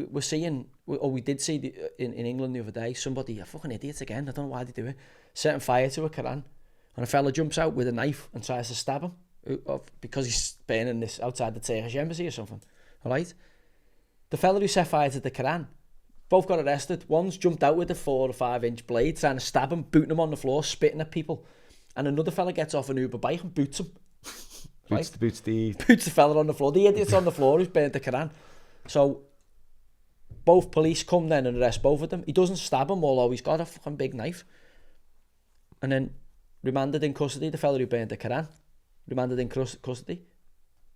we're seeing, or we did see in England the other day, somebody, a fucking idiot again, I don't know why they do it, setting fire to a Quran, and a fella jumps out with a knife and tries to stab him because he's burning this outside the Turkish embassy or something. All right, the fella who set fire to the Quran, both got arrested. One's jumped out with a 4 or 5 inch blade trying to stab him, booting him on the floor, spitting at people, and another fella gets off an Uber bike and boots him. Boots the fella on the floor. The idiot's on the floor who's burnt the Quran. So both police come then and arrest both of them. He doesn't stab him, although he's got a fucking big knife. And then remanded in custody, the fella who burnt the Quran. Remanded in custody.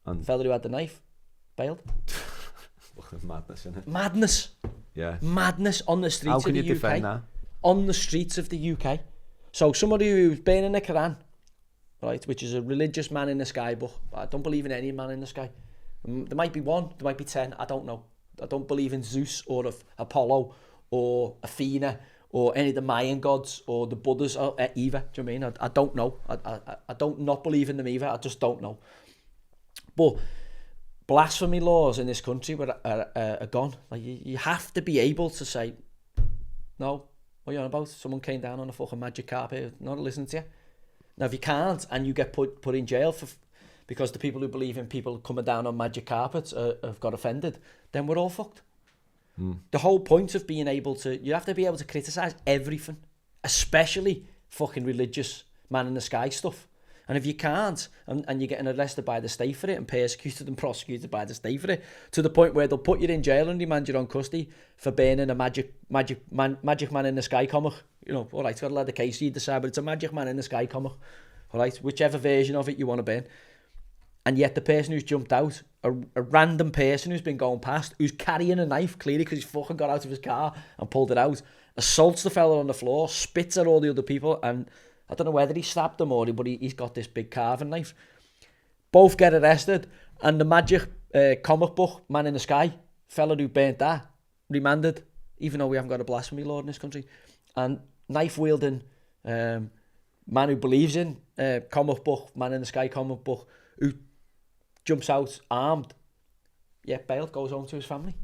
And the fella who had the knife, bailed. Madness, isn't it? Madness. Yeah. Madness on the streets of the UK. How can you defend that? On the streets of the UK. So somebody who's burning the Quran, right, which is a religious man in the sky book. I don't believe in any man in the sky. There might be one, there might be 10, I don't know. I don't believe in Zeus or Apollo or Athena or any of the Mayan gods or the Buddhas or either. Do you know what I mean? I don't know. I don't not believe in them either. I just don't know. But blasphemy laws in this country are gone. Like you have to be able to say, no, what are you on about? Someone came down on a fucking magic carpet, not listening to you. Now, if you can't and you get put in jail because the people who believe in people coming down on magic carpets have got offended, then we're all fucked. The whole point of being able to, you have to be able to criticise everything, especially fucking religious man in the sky stuff. And if you can't, and you're getting arrested by the state for it and persecuted and prosecuted by the state for it, to the point where they'll put you in jail and remand you on custody for burning a magic man in the sky comic. You know, all right, it's got to let the case you decide, but it's a magic man in the sky comic. All right, whichever version of it you want to burn. And yet the person who's jumped out, a random person who's been going past, who's carrying a knife, clearly because he's fucking got out of his car and pulled it out, assaults the fella on the floor, spits at all the other people, and I don't know whether he stabbed them or but he's got this big carving knife. Both get arrested, and the magic comic book man in the sky, fella who burnt that, remanded, even though we haven't got a blasphemy law in this country, and knife wielding man who believes in comic book, man in the sky comic book, who jumps out armed, bailed, goes home to his family.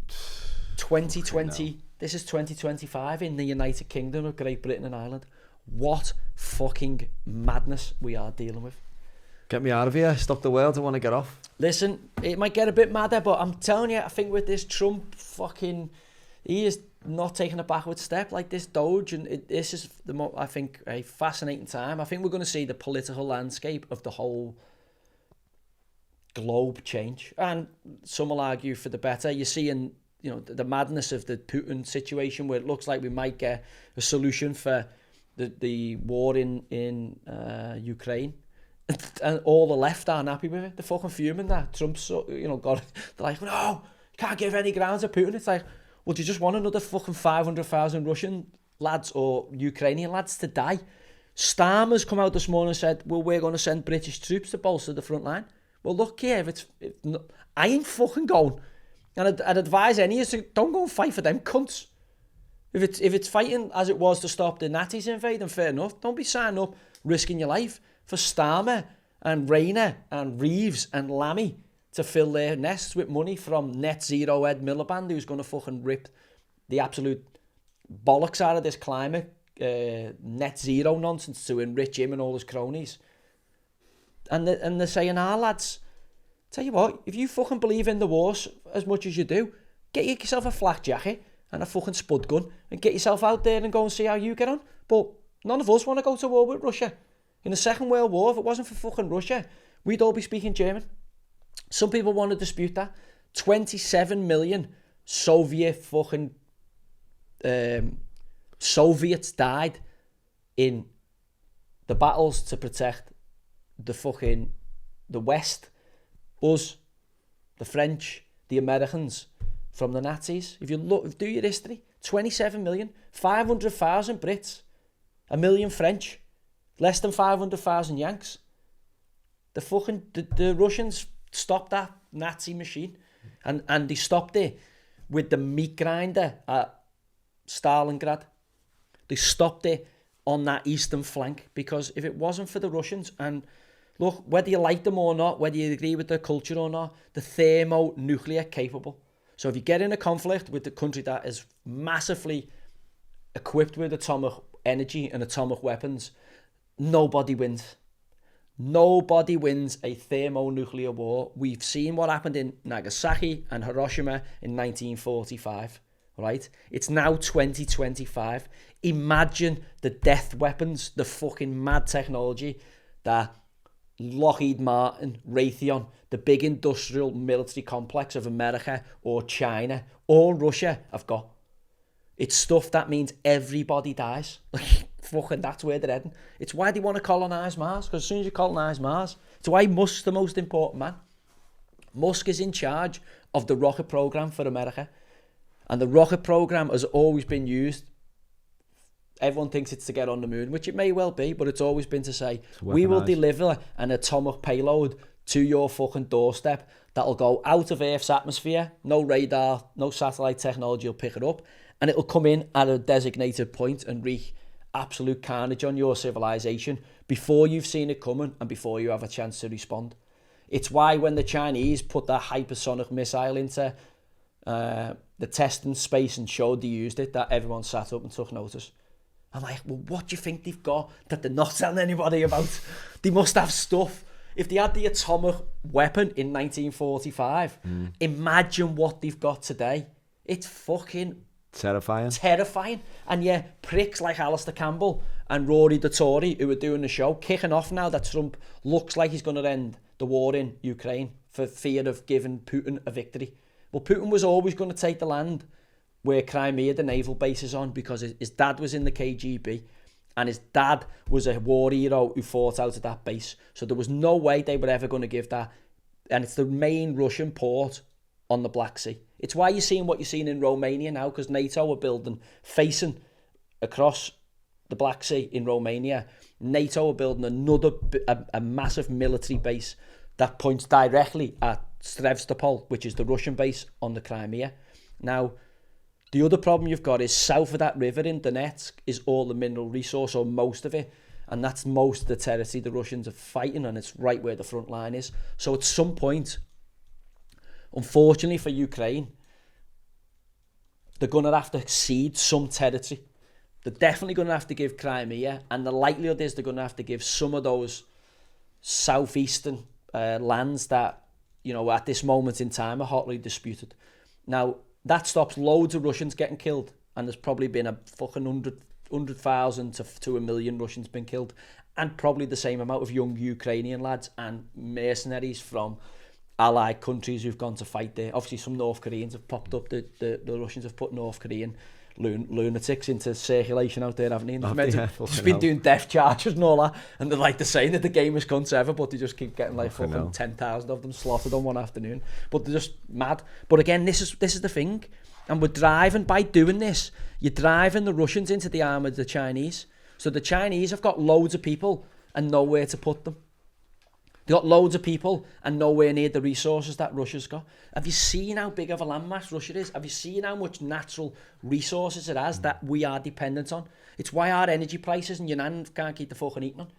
2020, this is 2025 in the United Kingdom of Great Britain and Ireland. What fucking madness we are dealing with. Get me out of here, stop the world, I want to get off. Listen, it might get a bit madder, but I'm telling you, I think with this Trump fucking, he is not taking a backward step like this Doge, and this is I think a fascinating time. I think we're going to see the political landscape of the whole globe change, and some will argue for the better. You're seeing, you know, the madness of the Putin situation, where it looks like we might get a solution for the war in Ukraine, and all the left aren't happy with it. They're fucking fuming that Trump's, you know, they're like, no, you can't give any ground to Putin. It's like, well, do you just want another fucking 500,000 Russian lads or Ukrainian lads to die? Starmer's come out this morning and said, well, we're going to send British troops to bolster the front line. Well, look here, I ain't fucking going. And I'd advise any of you to don't go and fight for them cunts. If it's fighting as it was to stop the Nazis invading, fair enough. Don't be signing up, risking your life for Starmer and Rayner and Reeves and Lammy to fill their nests with money from Net Zero Ed Miliband, who's going to fucking rip the absolute bollocks out of this climate net zero nonsense to enrich him and all his cronies. And they're saying, lads, tell you what, if you fucking believe in the wars as much as you do, get yourself a flak jacket and a fucking spud gun and get yourself out there and go and see how you get on. But none of us want to go to war with Russia. In the Second World War, if it wasn't for fucking Russia, we'd all be speaking German. Some people want to dispute that. 27 million Soviet fucking Soviets died in the battles to protect the West, us, the French, the Americans from the Nazis. If you look, do your history, 27 million, 500,000 Brits, 1 million French, less than 500,000 Yanks. The Russians stopped that Nazi machine, and they stopped it with the meat grinder at Stalingrad. They stopped it on that eastern flank, because if it wasn't for the Russians, and look, whether you like them or not, whether you agree with their culture or not, they're thermonuclear capable. So if you get in a conflict with the country that is massively equipped with atomic energy and atomic weapons, nobody wins. Nobody wins a thermonuclear war. We've seen what happened in Nagasaki and Hiroshima in 1945, right? It's now 2025. Imagine the death weapons, the fucking mad technology that Lockheed Martin, Raytheon, the big industrial military complex of America or China or Russia have got. It's stuff that means everybody dies. Fucking that's where they're heading. It's why they want to colonise Mars, because as soon as you colonise Mars, it's why Musk's the most important man. Musk is in charge of the rocket program for America. And the rocket program has always been used. Everyone thinks it's to get on the moon, which it may well be, but it's always been to say, we will deliver an atomic payload to your fucking doorstep that'll go out of Earth's atmosphere. No radar, no satellite technology will pick it up. And it'll come in at a designated point and wreak absolute carnage on your civilization before you've seen it coming and before you have a chance to respond. It's why when the Chinese put that hypersonic missile into the testing space and showed they used it, that everyone sat up and took notice. I'm like, well, what do you think they've got that they're not telling anybody about? They must have stuff. If they had the atomic weapon in 1945, imagine what they've got today. It's fucking terrifying. And yeah, pricks like Alistair Campbell and Rory the Tory who are doing the show, kicking off now that Trump looks like he's going to end the war in Ukraine for fear of giving Putin a victory. Well, Putin was always going to take the land where Crimea, the naval base, is on, because his dad was in the KGB and his dad was a war hero who fought out of that base. So there was no way they were ever going to give that. And it's the main Russian port on the Black Sea. It's why you're seeing what you're seeing in Romania now, because NATO are building, facing across the Black Sea in Romania, NATO are building a massive military base that points directly at Sevastopol, which is the Russian base on the Crimea. Now, the other problem you've got is south of that river in Donetsk is all the mineral resource, or most of it, and that's most of the territory the Russians are fighting, and it's right where the front line is. So at some point, unfortunately for Ukraine, they're going to have to cede some territory. They're definitely going to have to give Crimea, and the likelihood is they're going to have to give some of those southeastern lands that, you know, at this moment in time are hotly disputed. Now, that stops loads of Russians getting killed, and there's probably been a fucking 100,000 to 1 million Russians been killed, and probably the same amount of young Ukrainian lads and mercenaries from allied countries who've gone to fight there. Obviously, some North Koreans have popped up. The Russians have put North Korean lunatics into circulation out there, haven't they? They've been doing death charges and all that, and they're saying that the gamest cunts ever, but they just keep getting fucking 10,000 of them slaughtered on one afternoon. But they're just mad. But again, this is the thing, and we're driving, by doing this, you're driving the Russians into the arm of the Chinese. So the Chinese have got loads of people and nowhere to put them. They've got loads of people and nowhere near the resources that Russia's got. Have you seen how big of a landmass Russia is? Have you seen how much natural resources it has that we are dependent on? It's why our energy prices in Yunnan can't keep the fucking eating on.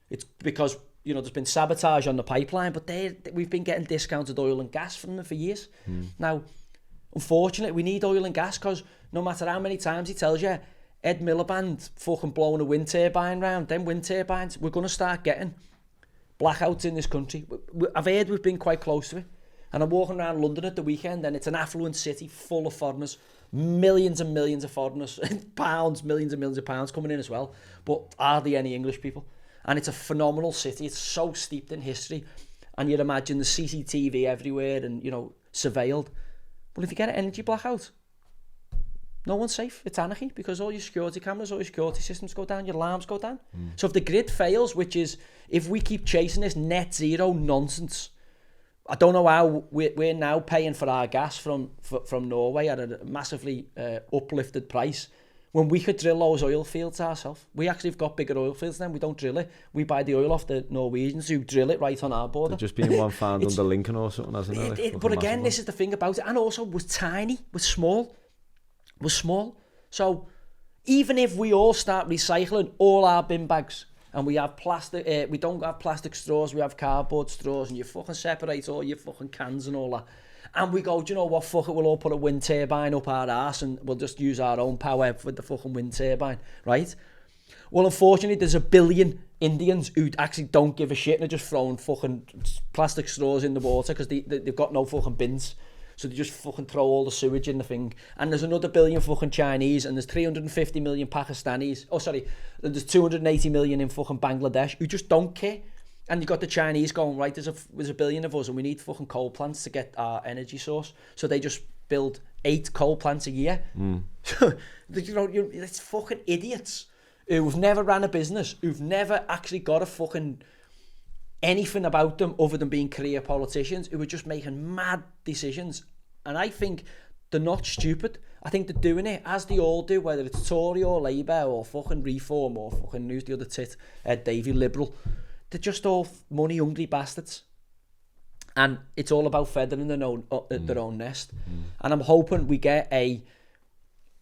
It's because, you know, there's been sabotage on the pipeline, but we've been getting discounted oil and gas from them for years. Now, unfortunately, we need oil and gas, because no matter how many times he tells you, Ed Miliband fucking blowing a wind turbine round, them wind turbines, we're going to start getting blackouts in this country. I've heard we've been quite close to it. And I'm walking around London at the weekend, and it's an affluent city full of foreigners, millions and millions of foreigners, pounds, millions and millions of pounds coming in as well, but hardly any English people. And it's a phenomenal city. It's so steeped in history. And you'd imagine the CCTV everywhere and, you know, surveilled. But if you get an energy blackout, no one's safe. It's anarchy, because all your security cameras, all your security systems go down, your alarms go down. So if the grid fails, which is, if we keep chasing this net zero nonsense, I don't know how we're now paying for our gas from Norway at a massively uplifted price, when we could drill those oil fields ourselves. We actually have got bigger oil fields then. We don't drill it. We buy the oil off the Norwegians, who drill it right on our border. There's just been one found under Lincoln or something, hasn't it? But again, this is the thing about it. And also, was tiny, was small. So even if we all start recycling all our bin bags, and we have plastic, we don't have plastic straws, we have cardboard straws, and you fucking separate all your fucking cans and all that, And we go, do you know what, fuck it, we'll all put a wind turbine up our arse and we'll just use our own power for the fucking wind turbine, right? Well, unfortunately, there's a billion Indians who actually don't give a shit and are just throwing fucking plastic straws in the water because they've got no fucking bins. So they just fucking throw all the sewage in the thing. And there's another billion fucking Chinese, and there's 350 million Pakistanis. Oh, sorry, there's 280 million in fucking Bangladesh who just don't care. And you've got the Chinese going, right, there's a billion of us and we need fucking coal plants to get our energy source. So they just build 8 coal plants a year. You know, it's fucking idiots who've never ran a business, who've never actually got a fucking anything about them other than being career politicians, who are just making mad decisions. And I think they're not stupid. I think they're doing it as they all do, whether it's Tory or Labour or fucking Reform or fucking who's the other tit, Davy, Liberal. They're just all money hungry bastards. And it's all about feathering their own nest. And I'm hoping we get a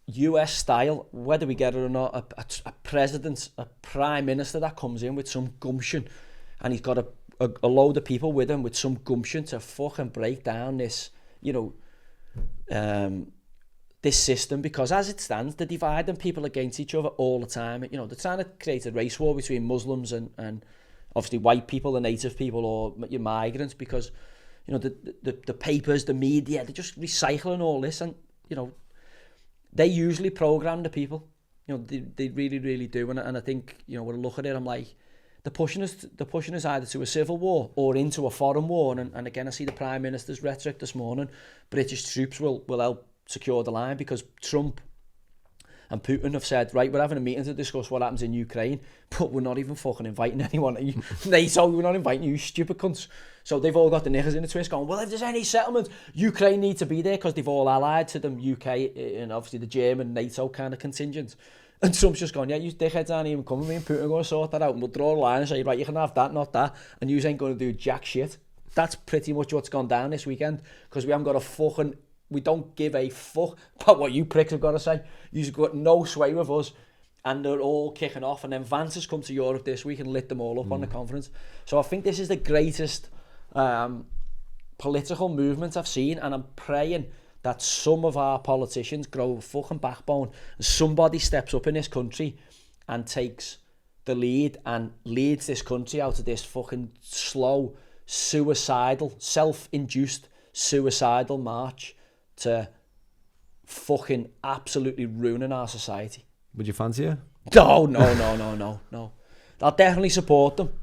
US style, whether we get it or not, a president, a prime minister that comes in with some gumption, and he's got a load of people with him with some gumption to fucking break down this, you know, this system, because as it stands, they're dividing people against each other all the time. You know, they're trying to create a race war between Muslims and obviously white people, the native people, or your migrants, because, you know, the papers, the media, they're just recycling all this, and, you know, they usually program the people. You know, they really, really do. And I think, you know, when I look at it, I'm like, they're pushing us either to a civil war or into a foreign war. And again, I see the Prime Minister's rhetoric this morning. British troops will help secure the line because Trump and Putin have said, right, we're having a meeting to discuss what happens in Ukraine, but we're not even fucking inviting anyone. NATO, we're not inviting you, stupid cunts. So they've all got the knickers in the twist going, well, if there's any settlement, Ukraine needs to be there because they've all allied to them, UK and obviously the German NATO kind of contingent. And Trump's just going, yeah, you dickheads aren't even coming, me and Putin are going to sort that out, and we'll draw a line and say, right, you can have that, not that, and you ain't going to do jack shit. That's pretty much what's gone down this weekend, because we haven't got a fucking, we don't give a fuck about what you pricks have got to say. You've got no sway with us, and they're all kicking off. And then Vance has come to Europe this week and lit them all up on the conference. So I think this is the greatest political movement I've seen, and I'm praying that some of our politicians grow a fucking backbone and somebody steps up in this country and takes the lead and leads this country out of this fucking slow, suicidal, self-induced suicidal march to fucking absolutely ruining our society. Would you fancy it? No. I'll definitely support them.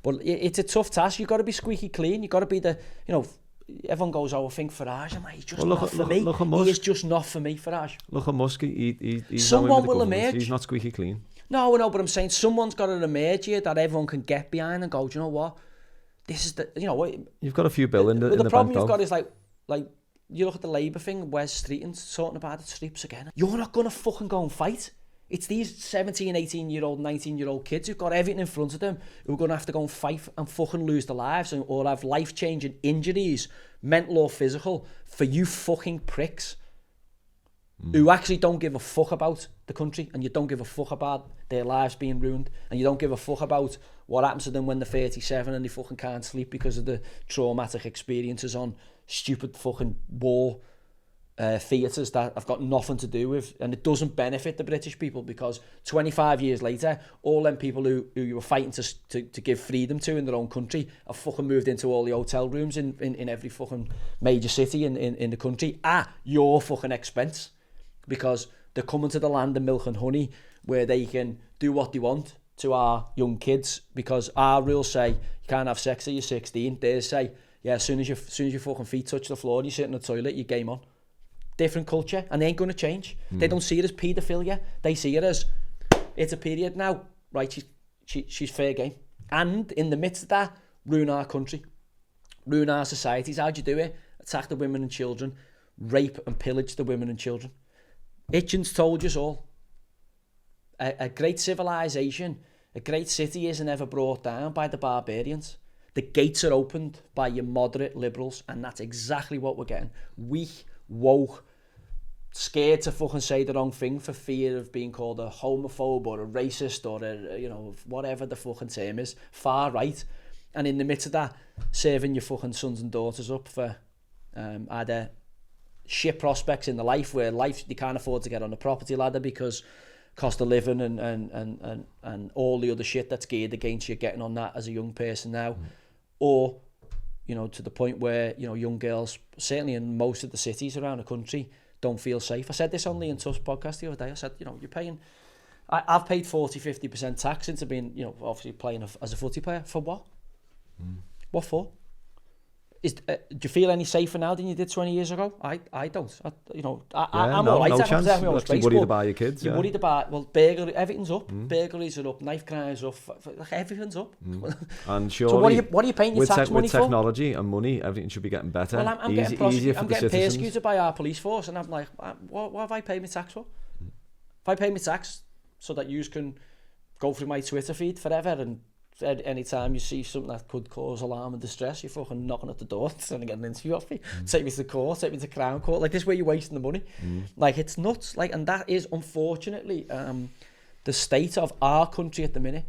But it's a tough task. You've got to be squeaky clean. You've got to be the, you know, everyone goes, oh, I think Farage. I'm like, he's just not for me. He is just not for me, Farage. Look at Musk. He's someone will emerge. He's not squeaky clean. No, but I'm saying someone's got to emerge here that everyone can get behind and go, do you know what? This is the, you know what? You've got a few bill in the the problem bank, you've got is like you look at the Labour thing, Wes Streeton's talking about the strips again. You're not going to fucking go and fight. It's these 17, 18-year-old, 19-year-old kids who've got everything in front of them who are going to have to go and fight and fucking lose their lives or have life-changing injuries, mental or physical, for you fucking pricks who actually don't give a fuck about the country, and you don't give a fuck about their lives being ruined, and you don't give a fuck about what happens to them when they're 37 and they fucking can't sleep because of the traumatic experiences on stupid fucking war theatres that have got nothing to do with, and it doesn't benefit the British people, because 25 years later, all them people who you were fighting to give freedom to in their own country have fucking moved into all the hotel rooms in every fucking major city in the country at your fucking expense, because they're coming to the land of milk and honey where they can do what they want to our young kids, because our rules say you can't have sex till you're 16. They say, yeah, as soon as your fucking feet touch the floor and you sit in the toilet, you game on. Different culture, and they ain't going to change. They don't see it as paedophilia. They see it as, it's a period now, right? She's fair game. And in the midst of that, ruin our country, ruin our societies. How'd you do it? Attack the women and children, rape and pillage the women and children. Hitchens told us all. A great civilization, a great city isn't ever brought down by the barbarians. The gates are opened by your moderate liberals, and that's exactly what we're getting. Weak, woke, scared to fucking say the wrong thing for fear of being called a homophobe or a racist or a, you know, whatever the fucking term is, far right. And in the midst of that, serving your fucking sons and daughters up for either shit prospects in the life where they can't afford to get on the property ladder because cost of living and all the other shit that's geared against you getting on that as a young person now, or to the point where young girls, certainly in most of the cities around the country, don't feel safe. I said this on the In Touch podcast the other day. I said, you're paying. I've paid 40-50% tax into being, obviously playing as a footy player. For what? What for? Do you feel any safer now than you did 20 years ago? I don't. I'm all right. No chance. You're worried about your kids. You're worried about, burglary, everything's up. Burglaries are up, knife crimes are up, everything's up. And surely, so what are you paying your tax money for? With technology and money, everything should be getting better. Well, I'm getting persecuted by our police force, and I'm like, what have I paid my tax for? If I pay my tax so that you can go through my Twitter feed forever, and anytime you see something that could cause alarm and distress, you're fucking knocking at the door trying to get an interview off me, take me to court, take me to Crown Court, this is where you're wasting the money. Like, it's nuts. And that is unfortunately the state of our country at the minute.